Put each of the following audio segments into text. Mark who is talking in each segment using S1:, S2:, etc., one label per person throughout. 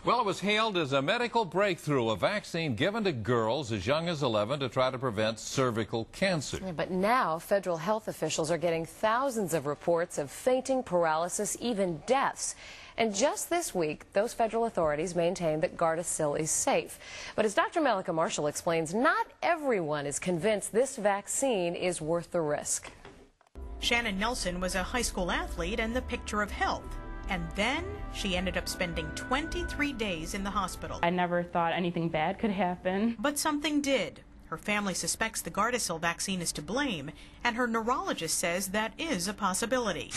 S1: Well, it was hailed as a medical breakthrough, a vaccine given to girls as young as 11 to try to prevent cervical cancer.
S2: Yeah, but now federal health officials are getting thousands of reports of fainting, paralysis, even deaths. And just this week, those federal authorities maintain that GARDASIL is safe. But as Dr. Melika Marshall explains, not everyone is convinced this vaccine is worth the risk.
S3: Shannon Nelson was a high school athlete and the picture of health. And then she ended up spending 23 days in the hospital.
S4: I never thought anything bad could happen.
S3: But something did. Her family suspects the GARDASIL vaccine is to blame, and her neurologist says that is a possibility.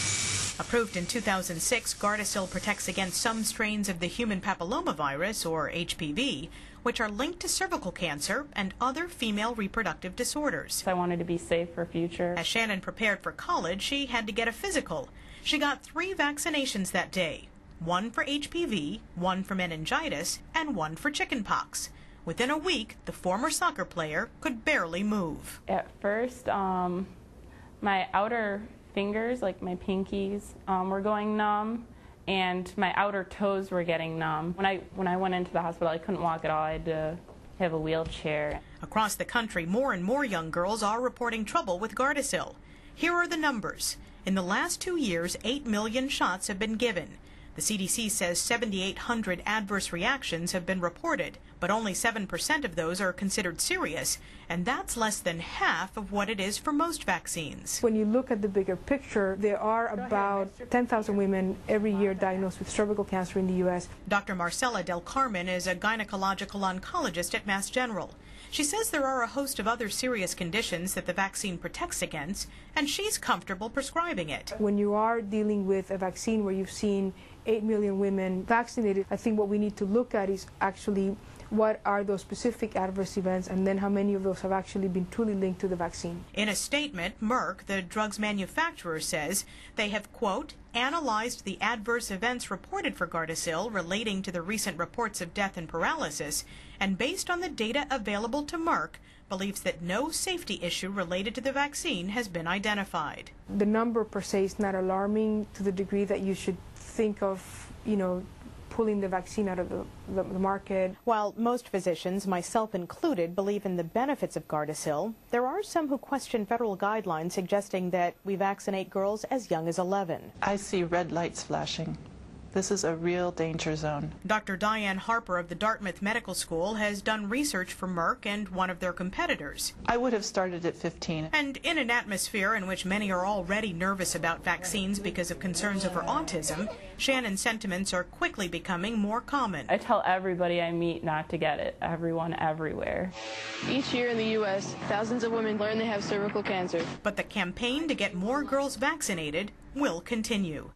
S3: Approved in 2006, GARDASIL protects against some strains of the human papillomavirus, or HPV, which are linked to cervical cancer and other female reproductive disorders.
S4: I wanted to be safe for future.
S3: As Shannon prepared for college, she had to get a physical. She got 3 vaccinations that day, 1 for HPV, 1 for meningitis, and 1 for chickenpox. Within a week, the former soccer player could barely move.
S4: At first, my outer fingers, like my pinkies, were going numb, and my outer toes were getting numb. When I went into the hospital, I couldn't walk at all. I had to have a wheelchair.
S3: Across the country, more and more young girls are reporting trouble with GARDASIL. Here are the numbers. In the last 2 years, 8 million shots have been given. The CDC says 7,800 adverse reactions have been reported, but only 7% of those are considered serious, and that's less than half of what it is for most vaccines.
S5: When you look at the bigger picture, there are about 10,000 women every year diagnosed with cervical cancer in the U.S.
S3: Dr. Marcela Del Carmen is a gynecological oncologist at Mass General. She says there are a host of other serious conditions that the vaccine protects against, and she's comfortable prescribing it.
S5: When you are dealing with a vaccine where you've seen 8 million women vaccinated, I think what we need to look at is actually what are those specific adverse events, and then how many of those have actually been truly linked to the vaccine.
S3: In a statement, Merck, the drug's manufacturer, says they have, quote, analyzed the adverse events reported for GARDASIL relating to the recent reports of death and paralysis, and based on the data available to Merck, believes that no safety issue related to the vaccine has been identified.
S5: The number per se is not alarming to the degree that you should think of, pulling the vaccine out of the market.
S6: While most physicians, myself included, believe in the benefits of GARDASIL, there are some who question federal guidelines suggesting that we vaccinate girls as young as 11.
S7: I see red lights flashing. This is a real danger zone.
S3: Dr. Diane Harper of the Dartmouth Medical School has done research for Merck and one of their competitors.
S7: I would have started at 15.
S3: And in an atmosphere in which many are already nervous about vaccines because of concerns over autism, Shannon's sentiments are quickly becoming more common.
S4: I tell everybody I meet not to get it, everyone, everywhere.
S8: Each year in the U.S., thousands of women learn they have cervical cancer.
S3: But the campaign to get more girls vaccinated will continue.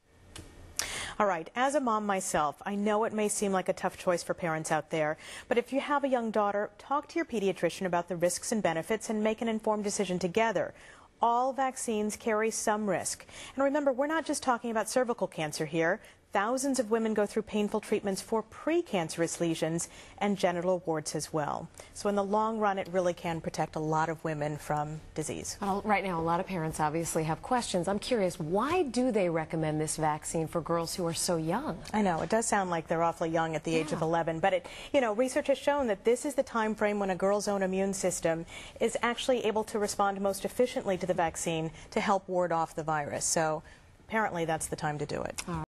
S6: All right, as a mom myself, I know it may seem like a tough choice for parents out there, but if you have a young daughter, talk to your pediatrician about the risks and benefits and make an informed decision together. All vaccines carry some risk. And remember, we're not just talking about cervical cancer here. Thousands of women go through painful treatments for precancerous lesions and genital warts as well. So in the long run, it really can protect a lot of women from disease.
S2: Well, right now, a lot of parents obviously have questions. I'm curious, why do they recommend this vaccine for girls who are so young?
S6: I know, it does sound like they're awfully young at the age of 11, but research has shown that this is the time frame when a girl's own immune system is actually able to respond most efficiently to the vaccine to help ward off the virus. So apparently that's the time to do it.